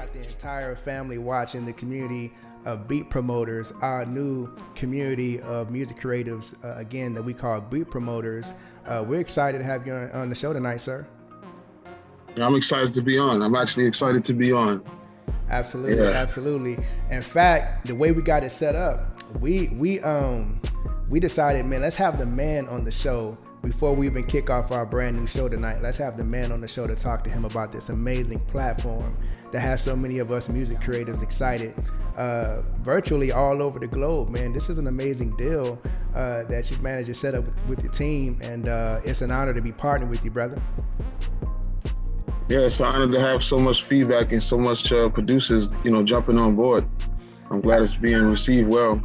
got the entire family watching, the community of beat promoters, our new community of music creatives, again, that we call beat promoters. We're excited to have you on the show tonight, sir. Yeah, I'm excited to be on. I'm actually excited to be on. Absolutely, Yeah. absolutely. In fact, the way we got it set up, we decided, man, let's have the man on the show before we even kick off our brand new show tonight. Let's have the man on the show to talk to him about this amazing platform that has so many of us music creatives excited virtually all over the globe, man. This is an amazing deal that you've managed to set up with your team, and it's an honor to be partnered with you, brother. Yeah, it's an honor to have so much feedback and so much producers, jumping on board. I'm glad it's being received well.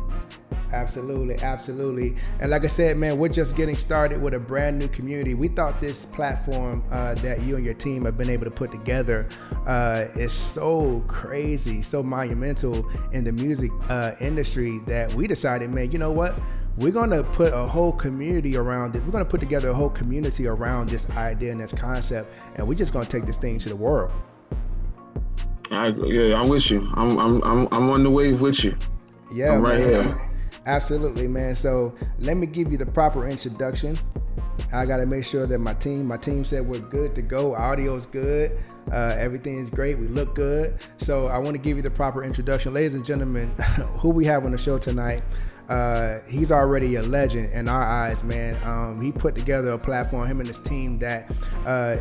Absolutely, absolutely. And like I said, man, we're just getting started with a brand new community. We thought this platform that you and your team have been able to put together is so crazy, so monumental in the music industry that we decided, man, you know what? We're going to put a whole community around this. We're going to put together a whole community around this idea and this concept, and we're just going to take this thing to the world. I'm with you. I'm on the wave with you. Yeah, I'm right man. here. Absolutely, man. So let me give you the proper introduction. I got to make sure that my team said we're good to go. Audio's good. Everything is great. We look good. So I want to give you the proper introduction. Ladies and gentlemen, who we have on the show tonight, he's already a legend in our eyes, man. He put together a platform, him and his team, that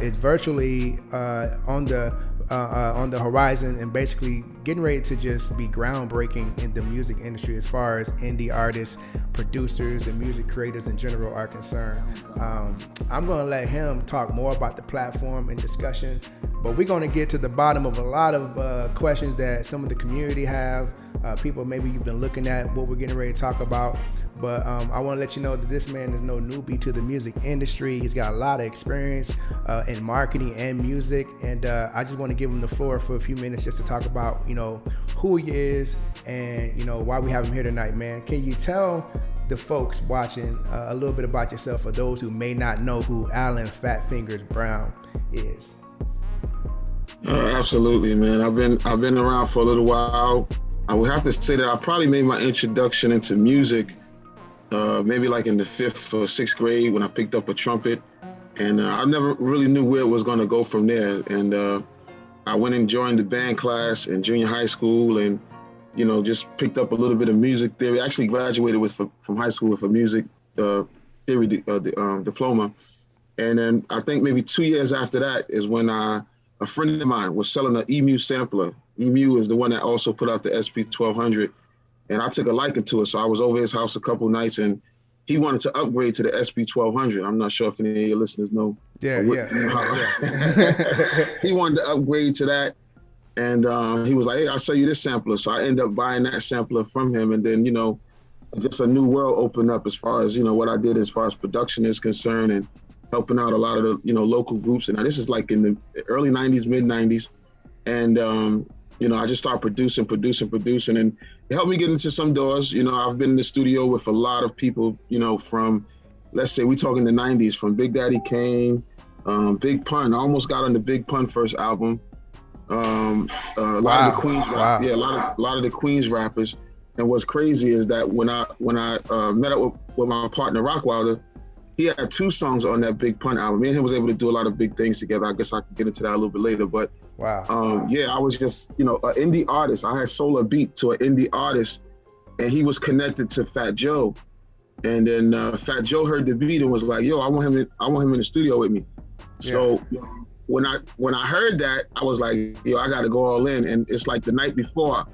is virtually on the horizon and basically getting ready to just be groundbreaking in the music industry as far as indie artists, producers, and music creators in general are concerned. I'm going to let him talk more about the platform and discussion, but we're going to get to the bottom of a lot of questions that some of the community have. People maybe you've been looking at what we're getting ready to talk about. But I want to let you know that this man is no newbie to the music industry. He's got a lot of experience in marketing and music. And I just want to give him the floor for a few minutes just to talk about, who he is and, why we have him here tonight, man. Can you tell the folks watching a little bit about yourself for those who may not know who Alan Fat Fingers Brown is? Absolutely, man. I've been around for a little while. I would have to say that I probably made my introduction into music maybe like in the 5th or 6th grade when I picked up a trumpet, and I never really knew where it was going to go from there. And I went and joined the band class in junior high school, and just picked up a little bit of music theory. I actually graduated from high school with a music theory diploma, and then I think maybe 2 years after that is when a friend of mine was selling an EMU sampler. EMU is the one that also put out the SP1200. And I took a liking to it. So I was over his house a couple nights, and he wanted to upgrade to the SP1200. I'm not sure if any of your listeners know. Yeah. He wanted to upgrade to that. And he was like, hey, I'll sell you this sampler. So I ended up buying that sampler from him. And then, just a new world opened up as far as, what I did as far as production is concerned, and helping out a lot of the, local groups. And now this is like in the early 90s, mid 90s. And, I just started producing, and it helped me get into some doors. I've been in the studio with a lot of people, from, let's say, we talking the 90s, from Big Daddy Kane, Big Pun. I almost got on the Big Pun first album. A lot of the Queens, a lot of the Queens rappers. And what's crazy is that when I met up with my partner Rockwilder, he had 2 songs on that Big Pun album. Me and him was able to do a lot of big things together. I guess I could get into that a little bit later, but wow. I was just, an indie artist. I had sold a beat to an indie artist, and he was connected to Fat Joe. And then Fat Joe heard the beat and was like, yo, I want him in the studio with me. Yeah. So when I heard that, I was like, yo, I got to go all in. And it's like the night before,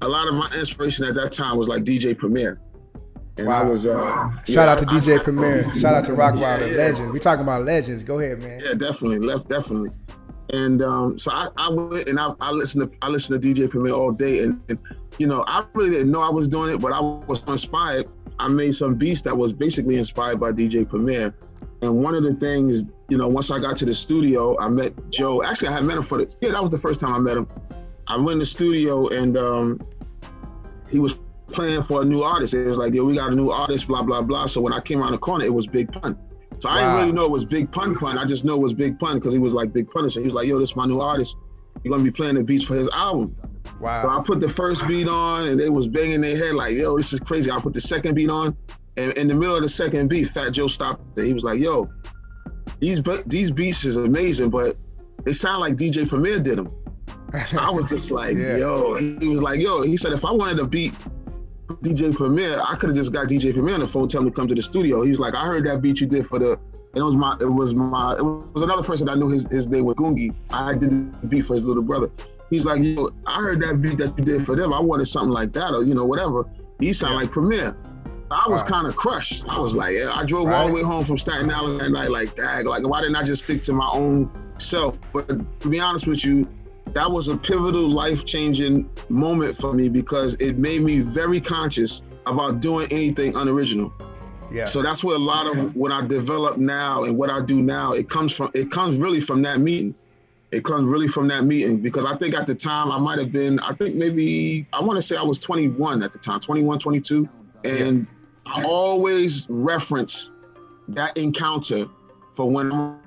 a lot of my inspiration at that time was like DJ Premier. And wow. I was shout out to DJ Premier. Shout out to Rockwilder, legends. We talking about legends. Go ahead, man. Yeah, definitely. And so I went and I listened to DJ Premier all day, and I really didn't know I was doing it, but I was inspired. I made some beats that was basically inspired by DJ Premier. And one of the things, once I got to the studio, I met Joe. Actually, I had met him that was the first time I met him. I went in the studio, and he was playing for a new artist. It was like, yo, we got a new artist, blah, blah, blah. So when I came around the corner, it was Big Pun. So I didn't really know it was Big Pun. I just know it was Big Pun because he was like Big Pun. So he was like, yo, this is my new artist. you're gonna be playing the beats for his album. Wow. So I put the first beat on, and they was banging their head like, yo, this is crazy. I put the second beat on, and in the middle of the second beat, Fat Joe stopped it. He was like, yo, these beats is amazing, but they sound like DJ Premier did them. So I was just like, yo, he was like, yo, he said, if I wanted to beat DJ Premier, I could have just got DJ Premier on the phone, tell him to come to the studio. He was like, I heard that beat you did for the, and it was another person I knew, his name was Gungi. I did the beat for his little brother. He's like, yo, I heard that beat that you did for them. I wanted something like that, or, you know, whatever. These sound like Premier. I was kind of crushed. I was like, I drove all the way home from Staten Island that night, like, dag, like, why didn't I just stick to my own self? But to be honest with you, that was a pivotal, life-changing moment for me, because it made me very conscious about doing anything unoriginal. Yeah. So that's where a lot of what I develop now and what I do now, it comes really from that meeting. It comes really from that meeting, because I think at the time I might have been, I think maybe, I want to say I was 21 at the time, 21, 22. And I always reference that encounter for when I'm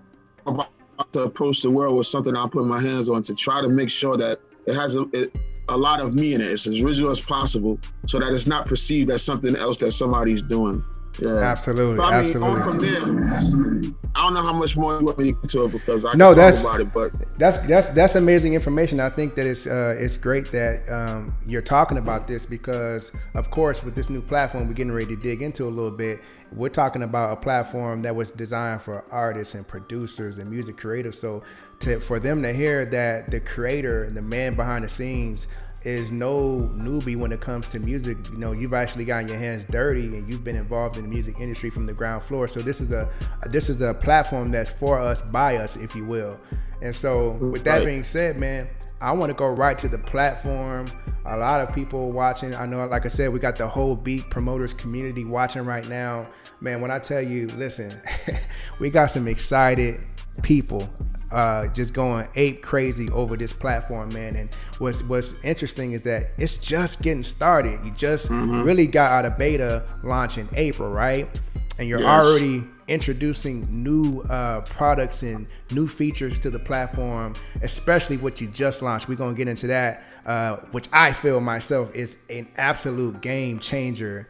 about to approach the world with something I'm putting my hands on, to try to make sure that it has a lot of me in it. It's as original as possible, so that it's not perceived as something else that somebody's doing. Yeah. Absolutely. So, I mean, absolutely. From there, I don't know how much more you want me to get to it, because I can talk about it, but that's amazing information. I think that it's great that you're talking about this, because of course with this new platform we're getting ready to dig into a little bit, we're talking about a platform that was designed for artists and producers and music creatives. So for them to hear that the creator and the man behind the scenes is no newbie when it comes to music. You know, you've actually gotten your hands dirty and you've been involved in the music industry from the ground floor. So this is a platform that's for us, by us, if you will. And so with that being said, man, I want to go right to the platform. A lot of people watching. I know, like I said, we got the whole Beat Promoters community watching right now. Man, when I tell you, listen, we got some excited people just going ape crazy over this platform, man. And what's interesting is that it's just getting started. You just really got out of beta launch in April, right? And you're already introducing new products and new features to the platform, especially what you just launched. We're gonna get into that, which I feel myself is an absolute game changer.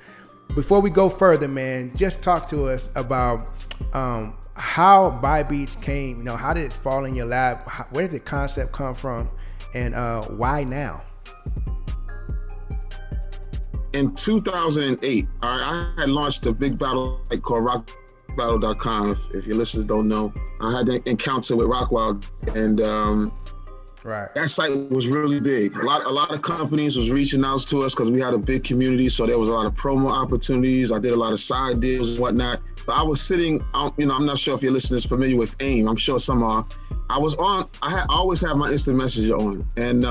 Before we go further, man, just talk to us about how Buy Beats came. You know, how did it fall in your lap? Where did the concept come from, and why now? In 2008, I had launched a big battle site called rockbattle.com. If your listeners don't know, I had an encounter with Rockwild, and that site was really big. A lot of companies was reaching out to us because we had a big community, so there was a lot of promo opportunities. I did a lot of side deals and whatnot. But I was sitting, you know, I'm not sure if your listeners are familiar with AIM. I'm sure some are. I always have my instant messenger on, and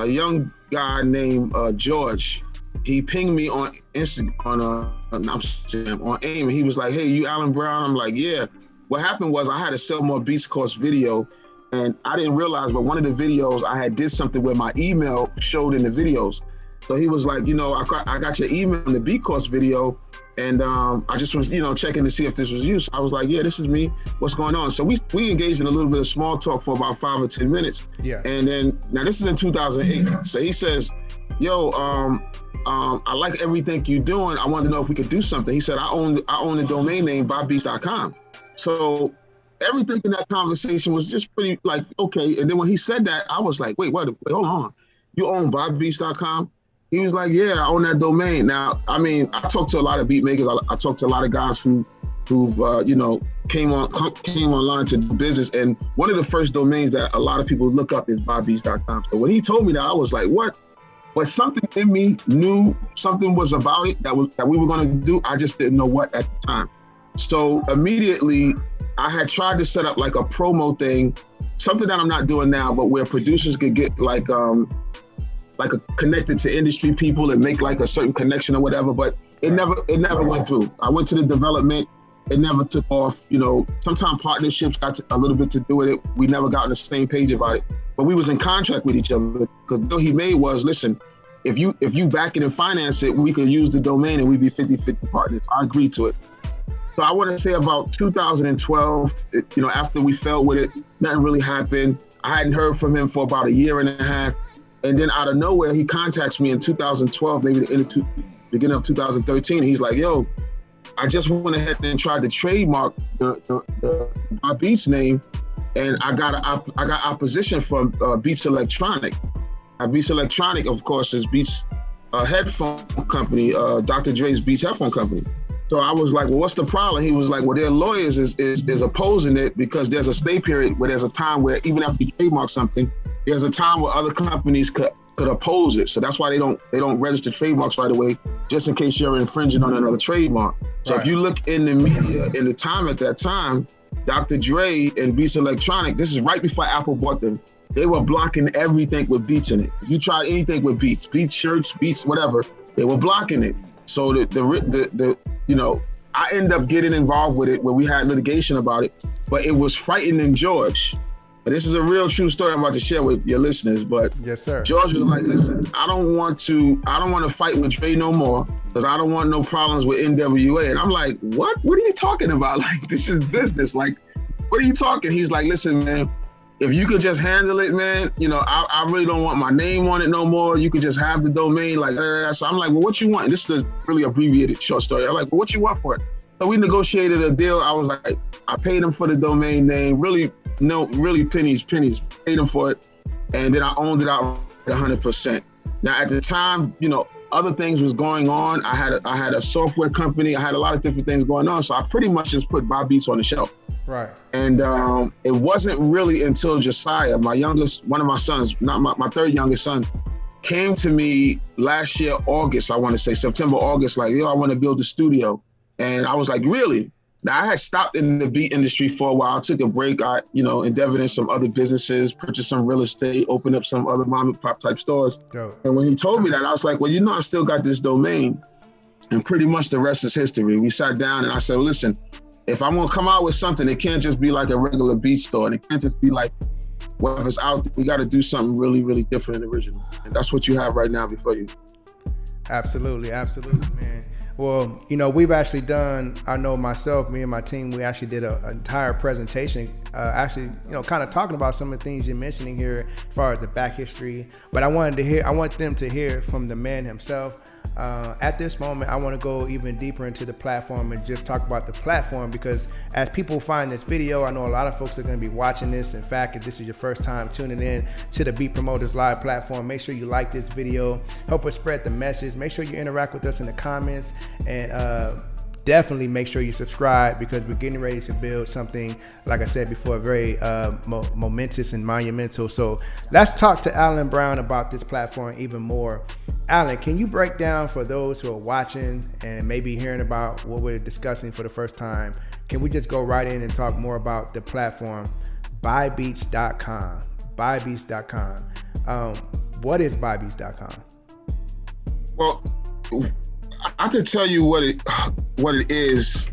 a young guy named George, he pinged me on Instagram, on AIM, and he was like, "Hey, you Alan Brown?" I'm like, "Yeah." What happened was I had a Sell More Beats course video, and I didn't realize, but one of the videos I had did something where my email showed in the videos. So he was like, you know, I got your email in the beat course video, and I just was, you know, checking to see if this was you. So I was like, yeah, this is me. What's going on? So we engaged in a little bit of small talk for about 5 or 10 minutes. Yeah. And then, now this is in 2008. So he says, yo, I like everything you're doing. I wanted to know if we could do something. He said, I own the domain name buybeats.com. So everything in that conversation was just pretty like, okay. And then when he said that, I was like, wait, hold on. You own buybeats.com? He was like, yeah, I own that domain. Now, I mean, I talked to a lot of beat makers. I talked to a lot of guys who you know, came online to do business. And one of the first domains that a lot of people look up is buybeats.com. So when he told me that, I was like, what? But something in me knew something was about it that we were going to do. I just didn't know what at the time. So immediately I had tried to set up like a promo thing, something that I'm not doing now, but where producers could get like connected to industry people and make like a certain connection or whatever, but it never went through. I went to the development, it never took off. You know, sometimes partnerships got a little bit to do with it. We never got on the same page about it, but we was in contract with each other, because the deal he made was, listen, if you back it and finance it, we could use the domain and we'd be 50-50 partners. I agreed to it. So I want to say about 2012, you know, after we fell with it, nothing really happened. I hadn't heard from him for about a year and a half. And then out of nowhere, he contacts me in 2012, maybe the beginning of 2013. He's like, yo, I just went ahead and tried to trademark my Beats name, and I got opposition from Beats Electronic. Beats Electronic, of course, is Beats headphone company, Dr. Dre's Beats headphone company. So I was like, well, what's the problem? He was like, well, their lawyers is opposing it because there's a stay period where there's a time where even after you trademark something, there's a time where other companies could oppose it. So that's why they don't register trademarks right away, just in case you're infringing on another trademark. So if you look in the media, in the time at that time, Dr. Dre and Beats Electronic, this is right before Apple bought them, they were blocking everything with Beats in it. If you tried anything with Beats shirts, Beats, whatever, they were blocking it. So the you know, I ended up getting involved with it where we had litigation about it, but it was frightening George. But this is a real true story I'm about to share with your listeners. But yes, sir. George was like, listen, I don't want to fight with Dre no more because I don't want no problems with NWA. And I'm like, what? What are you talking about? Like, this is business. Like, what are you talking? He's like, listen, man, if you could just handle it, man, you know, I really don't want my name on it no more. You could just have the domain, like, so I'm like, well, what you want? And this is a really abbreviated short story. I'm like, well, what you want for it? So we negotiated a deal. I was like, I paid him for the domain name, really pennies, paid him for it. And then I owned it out 100%. Now at the time, you know, other things was going on. I had a software company. I had a lot of different things going on. So I pretty much just put Bob Beats on the shelf. Right. And it wasn't really until Josiah, one of my sons, not my third youngest son, came to me last year, August, I want to say September, August, like, yo, I want to build a studio. And I was like, really? Now I had stopped in the beat industry for a while, took a break. I, you know, endeavored in some other businesses, purchased some real estate, opened up some other mom and pop type stores. Dope. And when he told me that, I was like, well, you know, I still got this domain. And pretty much the rest is history. We sat down and I said, well, listen, if I'm gonna come out with something, it can't just be like a regular beat store, and it can't just be like whatever's out there. We got to do something really, really different and original. And that's what you have right now before you. Absolutely, man. Well, you know, we've actually done, I know myself, me and my team, we actually did an entire presentation, actually, you know, kind of talking about some of the things you're mentioning here as far as the back history. But I want them to hear from the man himself. At this moment, I want to go even deeper into the platform and just talk about the platform, because as people find this video, I know a lot of folks are going to be watching this. In fact, if this is your first time tuning in to the Beat Promoters Live platform, make sure you like this video, help us spread the message, make sure you interact with us in the comments, and definitely make sure you subscribe, because we're getting ready to build something, like I said before, very momentous and monumental. So let's talk to Alan Brown about this platform even more. Alan, can you break down for those who are watching and maybe hearing about what we're discussing for the first time? Can we just go right in and talk more about the platform, buybeats.com? Buybeats.com. What is buybeats.com? Well, I can tell you what it is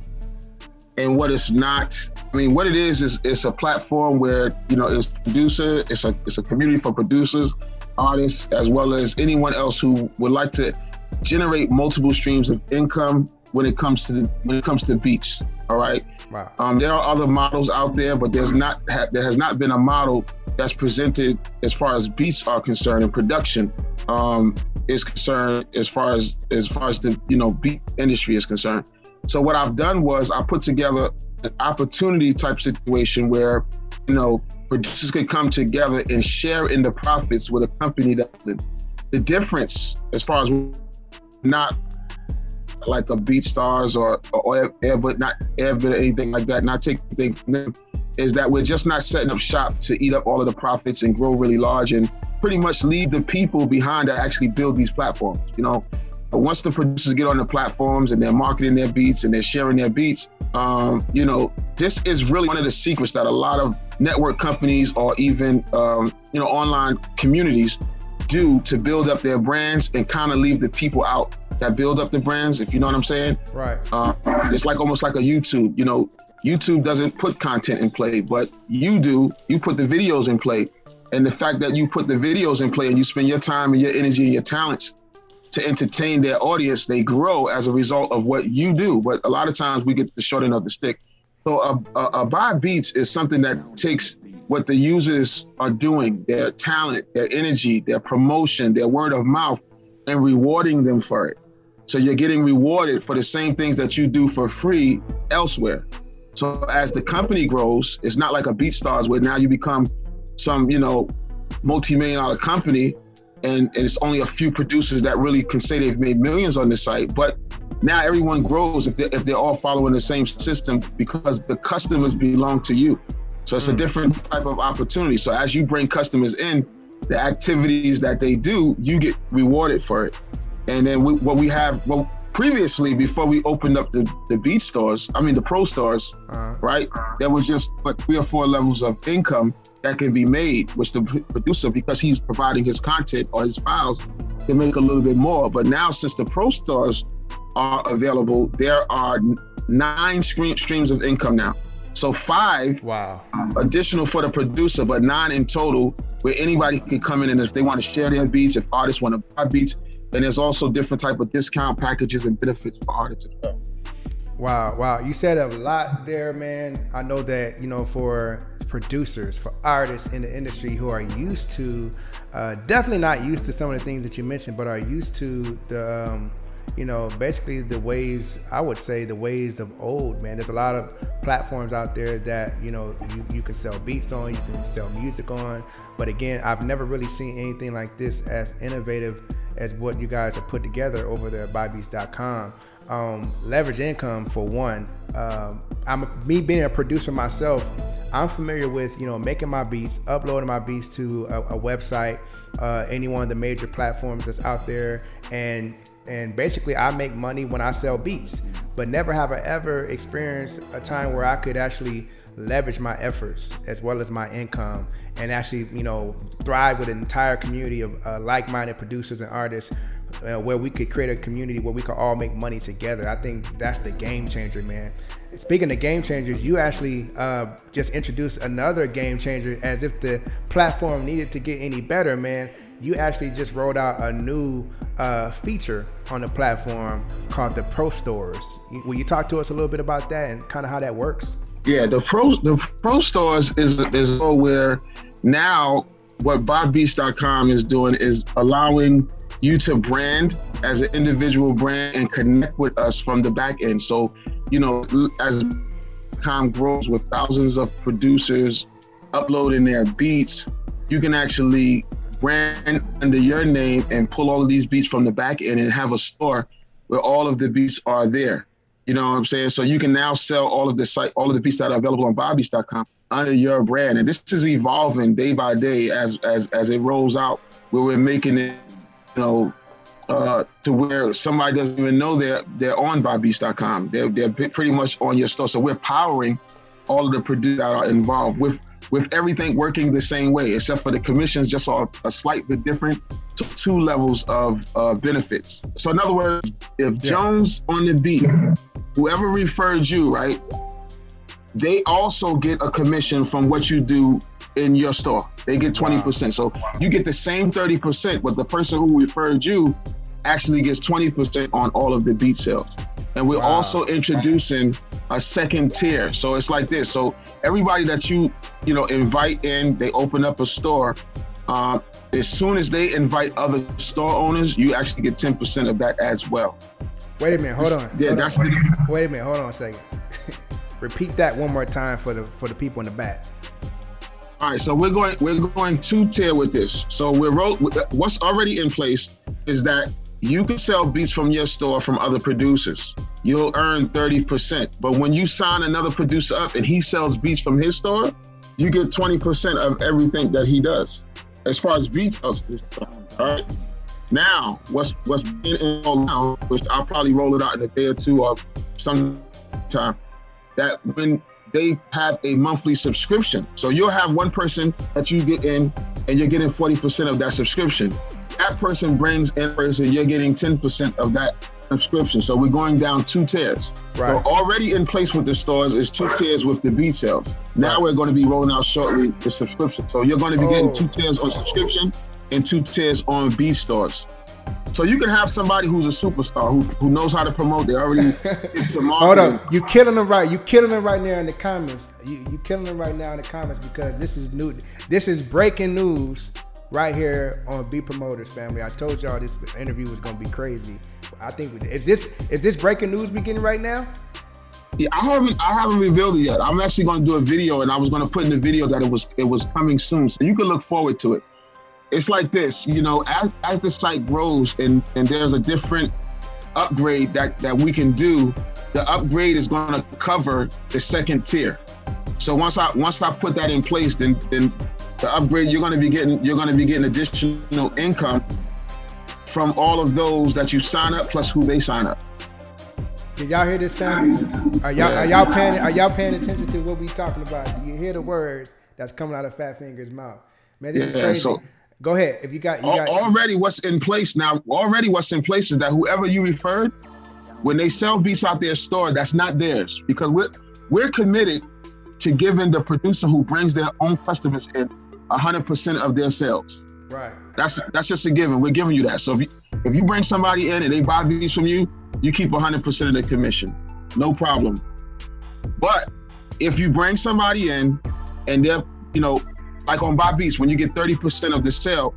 and what it's not. I mean, what it is it's a platform where, you know, it's producer, it's a community for producers, artists, as well as anyone else who would like to generate multiple streams of income when it comes to beats. All right. Wow. There are other models out there, but there has not been a model that's presented as far as beats are concerned and production is concerned, as far as the, you know, beat industry is concerned. So what I've done was I put together an opportunity type situation where, you know, producers could come together and share in the profits with a company that the difference, as far as not like a BeatStars or Airbud, not Airbud or anything like that, not take anything from them, is that we're just not setting up shop to eat up all of the profits and grow really large and pretty much leave the people behind that actually build these platforms. You know, once the producers get on the platforms and they're marketing their beats and they're sharing their beats, you know, this is really one of the secrets that a lot of network companies or even, you know, online communities do to build up their brands and kind of leave the people out that build up the brands, if you know what I'm saying. Right. It's like almost like a YouTube. You know, YouTube doesn't put content in play, but you do. You put the videos in play. And the fact that you put the videos in play and you spend your time and your energy and your talents to entertain their audience, they grow as a result of what you do. But a lot of times we get the short end of the stick. So a buy beats is something that takes what the users are doing, their talent, their energy, their promotion, their word of mouth, and rewarding them for it. So you're getting rewarded for the same things that you do for free elsewhere. So as the company grows, it's not like a BeatStars where now you become some, multi-million-dollar company and it's only a few producers that really can say they've made millions on the site. But now everyone grows if they're all following the same system because the customers belong to you. So it's a different type of opportunity. So as you bring customers in, the activities that they do, you get rewarded for it. And then previously, before we opened up the the Pro Stars, right? There was just 3 or 4 levels of income that can be made, which the producer, because he's providing his content or his files, can make a little bit more. But now, since the Pro Stars are available, there are 9 streams of income now. So 5 additional for the producer, but 9 in total, where anybody can come in and if they want to share their beats, if artists want to buy beats, and there's also different type of discount packages and benefits for artists as well. Wow. You said a lot there, man. I know that, for producers, for artists in the industry who are used to, definitely not used to some of the things that you mentioned, but are used to the, basically the ways, I would say the ways of old, man. There's a lot of platforms out there that, you can sell beats on, you can sell music on. But again, I've never really seen anything like this as innovative as what you guys have put together over there at BuyBeats.com. Leverage income for one. Me being a producer myself, I'm familiar with, making my beats, uploading my beats to a website, any one of the major platforms that's out there, and basically I make money when I sell beats, but never have I ever experienced a time where I could actually leverage my efforts as well as my income and actually, thrive with an entire community of like-minded producers and artists, where we could create a community where we could all make money together. I think that's the game changer, man. Speaking of game changers, you actually just introduced another game changer, as if the platform needed to get any better, man. You actually just rolled out a new feature on the platform called the Pro Stores. Will you talk to us a little bit about that and kind of how that works? Yeah, the Pro Stores is where now what BuyBeats.com is doing is allowing you to brand as an individual brand and connect with us from the back end. So, as .com grows with thousands of producers uploading their beats, you can actually brand under your name and pull all of these beats from the back end and have a store where all of the beats are there. You know what I'm saying? So you can now sell all of the beats that are available on BuyBeats.com under your brand. And this is evolving day by day as it rolls out, where we're making it, to where somebody doesn't even know they're on BuyBeats.com. They're pretty much on your store. So we're powering all of the producers that are involved with everything working the same way, except for the commissions just are a slight bit different to 2 levels of benefits. So in other words, if Jones on the beat, whoever referred you, right, they also get a commission from what you do in your store. They get 20%. So you get the same 30%, but the person who referred you actually gets 20% on all of the beat sales. And we're also introducing a second tier. So it's like this. So everybody that you invite in, they open up a store. As soon as they invite other store owners, you actually get 10% of that as well. Wait a minute, hold on. Yeah, Wait a minute, hold on a second. Repeat that one more time for the people in the back. All right, so we're going 2-tier with this. So what's already in place is that you can sell beats from your store from other producers. You'll earn 30%. But when you sign another producer up and he sells beats from his store, you get 20% of everything that he does. As far as beats goes, all right. Now, what's being involved now, which I'll probably roll it out in a day or two or sometime, that when they have a monthly subscription. So you'll have one person that you get in and you're getting 40% of that subscription. That person brings in a person, you're getting 10% of that subscription. So we're going down 2 tiers. Right. So already in place with the stores is 2 tiers with the beat sales. Now we're going to be rolling out shortly the subscription. So you're going to be getting 2 tiers on subscription and 2 tiers on beat stores. So you can have somebody who's a superstar who knows how to promote. They already into marketing. Hold up, you killing them right. You killing them right now in the comments. You killing them right now in the comments because this is new. This is breaking news right here on Be Promoters, family. I told y'all this interview was gonna be crazy. I think is this breaking news beginning right now? Yeah, I haven't revealed it yet. I'm actually going to do a video, and I was going to put in the video that it was coming soon, so you can look forward to it. It's like this, you know, as the site grows and there's a different upgrade that we can do, the upgrade is going to cover the second tier. So once I put that in place, then the upgrade you're going to be getting additional income from all of those that you sign up plus who they sign up. Did y'all hear this, family? Are y'all paying attention to what we talking about? Do you hear the words that's coming out of Fat Finger's mouth? Man, this is crazy. So, go ahead. If you got already what's in place now. Already what's in place is that whoever you referred, when they sell beats out their store, that's not theirs, because we're committed to giving the producer who brings their own customers in 100% of their sales. Right. That's just a given. We're giving you that. So if you bring somebody in and they buy beats from you, you keep 100% of the commission, no problem. But if you bring somebody in and they're, you know, like on Buy Beats, when you get 30% of the sale,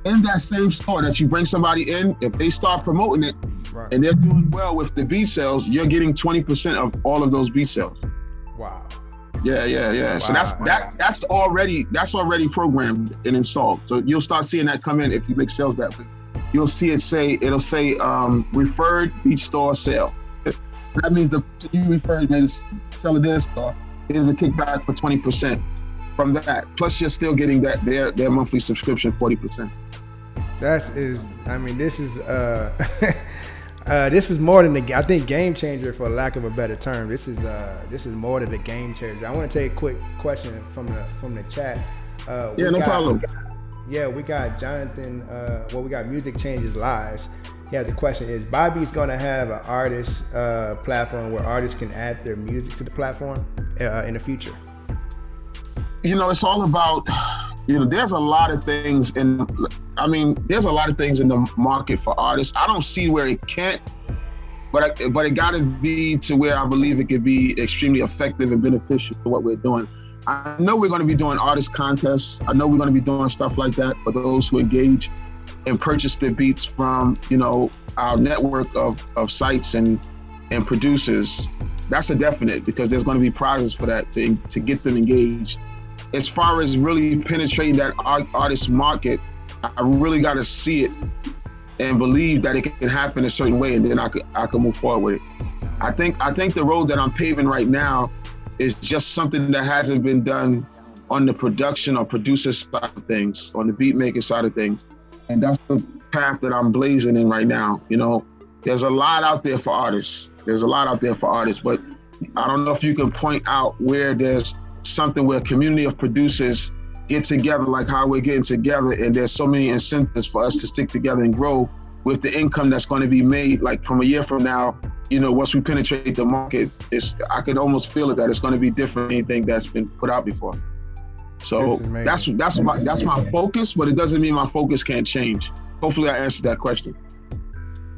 in that same store that you bring somebody in, if they start promoting it right, and they're doing well with the beat sales, you're getting 20% of all of those beat sales. Wow. Yeah. Wow, so that's already programmed and installed. So you'll start seeing that come in if you make sales that way. You'll see it'll say referred beat store sale. That means you referred made sell at their store. There's a kickback for 20% from that. Plus you're still getting that their monthly subscription 40%. This is more than I think game changer, for lack of a better term. This is more than a game changer. I want to take a quick question from the chat. No problem. Yeah, we got Jonathan. We got Music Changes Lives. He has a question: is Buy Beats going to have an artist platform where artists can add their music to the platform in the future? You know, it's all about. There's a lot of things there's a lot of things in the market for artists. I don't see where it can't, but it got to be to where I believe it could be extremely effective and beneficial to what we're doing. I know we're going to be doing artist contests. I know we're going to be doing stuff like that for those who engage and purchase their beats from, our network of sites and producers. That's a definite, because there's going to be prizes for that to get them engaged. As far as really penetrating that artist market, I really got to see it and believe that it can happen a certain way, and then I could move forward with it. I think the road that I'm paving right now is just something that hasn't been done on the production or producer side of things, on the beat maker side of things, and that's the path that I'm blazing in right now. There's a lot out there for artists. But I don't know if you can point out where there's something where a community of producers get together like how we're getting together, and there's so many incentives for us to stick together and grow with the income that's going to be made, like from a year from now. Once we penetrate the market, I could almost feel it that it's going to be different than anything that's been put out before. So that's my focus, but it doesn't mean my focus can't change. Hopefully I answered that question.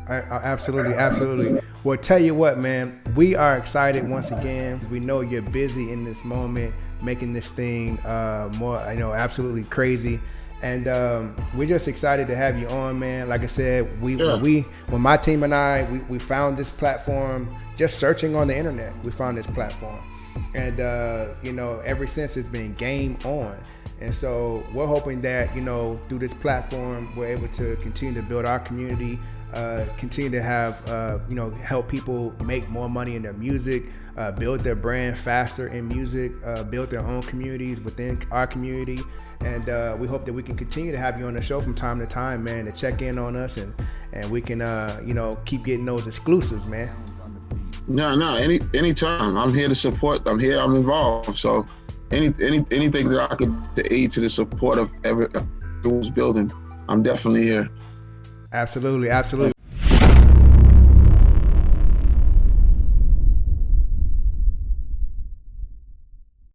Absolutely. Well, tell you what, man, we are excited once again. We know you're busy in this moment, making this thing more, absolutely crazy. And we're just excited to have you on, man. Like I said, when my team and I, we found this platform just searching on the internet. We found this platform, and ever since it's been game on. And so we're hoping that through this platform, we're able to continue to build our community, continue to have help people make more money in their music, build their brand faster in music, build their own communities within our community. And we hope that we can continue to have you on the show from time to time, man, to check in on us, and we can keep getting those exclusives, man. No, anytime. I'm here to support. I'm involved. So anything that I could to aid to the support of everyone's building, I'm definitely here. Absolutely.